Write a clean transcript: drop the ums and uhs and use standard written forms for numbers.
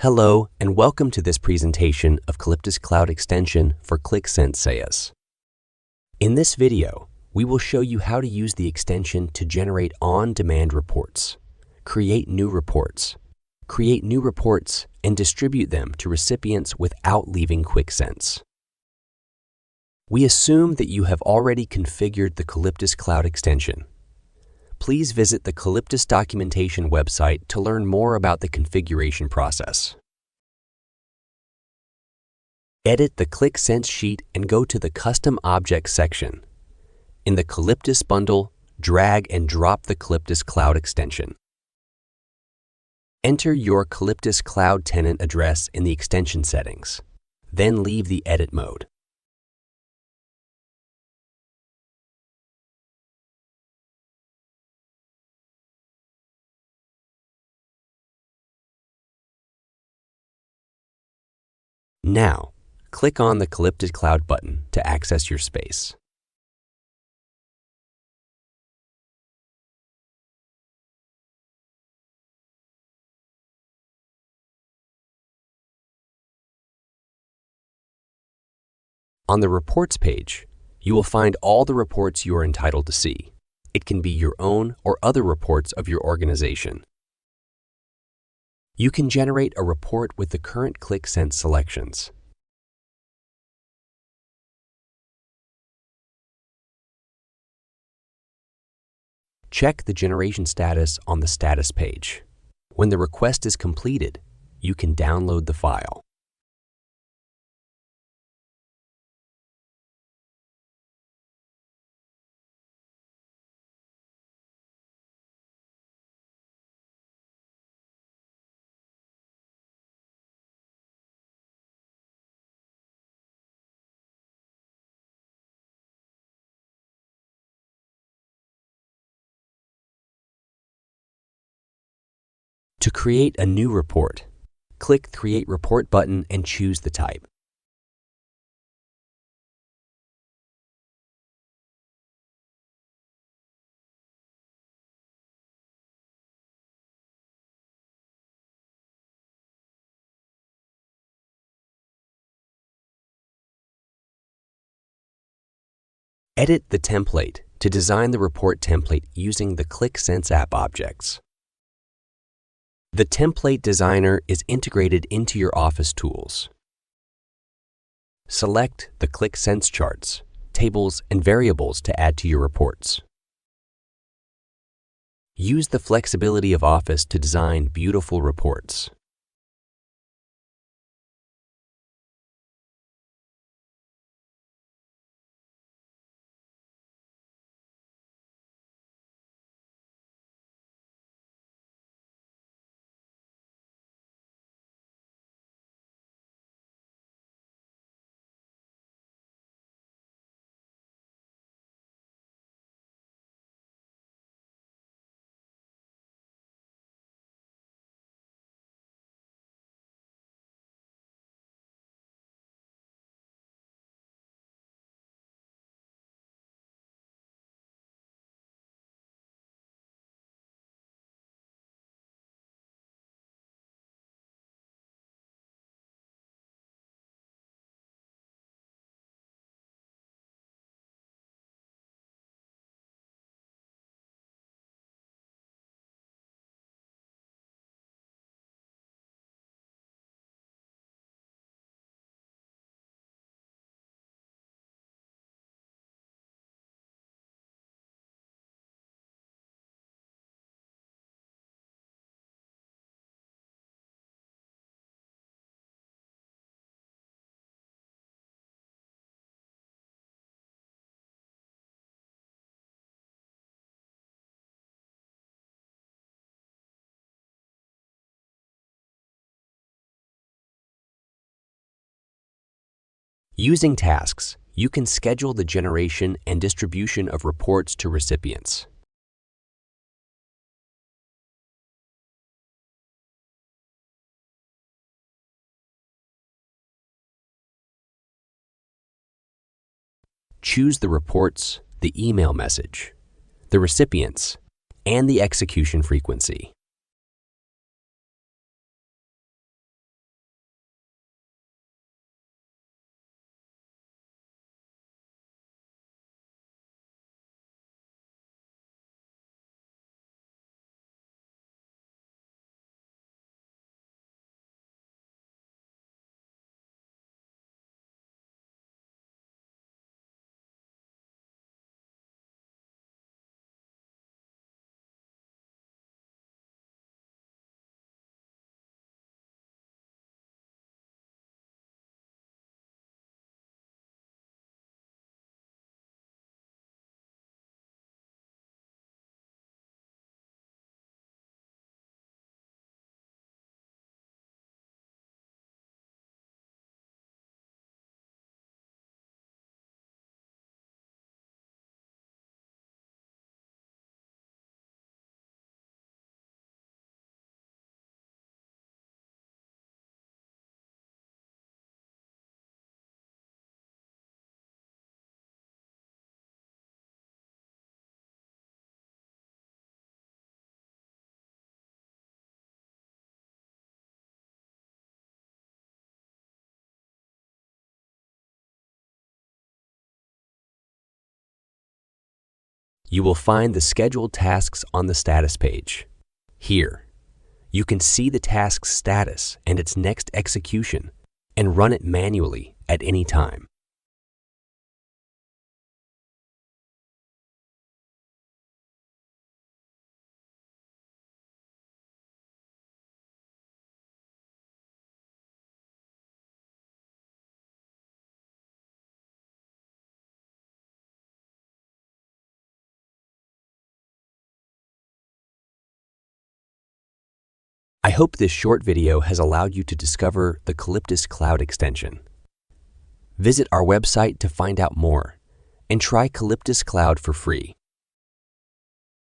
Hello, and welcome to this presentation of Qalyptus Cloud extension for Qlik Sense. In this video, we will show you how to use the extension to generate on-demand reports, create new reports, and distribute them to recipients without leaving Qlik Sense. We assume that you have already configured the Qalyptus Cloud extension. Please visit the Qalyptus documentation website to learn more about the configuration process. Edit the Qlik Sense sheet and go to the Custom Objects section. In the Qalyptus bundle, drag and drop the Qalyptus Cloud extension. Enter your Qalyptus Cloud tenant address in the extension settings, then leave the edit mode. Now, click on the Qalyptus Cloud button to access your space. On the Reports page, you will find all the reports you are entitled to see. It can be your own or other reports of your organization. You can generate a report with the current Qlik Sense selections. Check the generation status on the Status page. When the request is completed, you can download the file. To create a new report, click the Create Report button and choose the type. Edit the template to design the report template using the Qlik Sense app objects. The template designer is integrated into your Office tools. Select the Qlik Sense charts, tables, and variables to add to your reports. Use the flexibility of Office to design beautiful reports. Using tasks, you can schedule the generation and distribution of reports to recipients. Choose the reports, the email message, the recipients, and the execution frequency. You will find the scheduled tasks on the status page. Here, you can see the task's status and its next execution and run it manually at any time. I hope this short video has allowed you to discover the Qalyptus Cloud extension. Visit our website to find out more and try Qalyptus Cloud for free.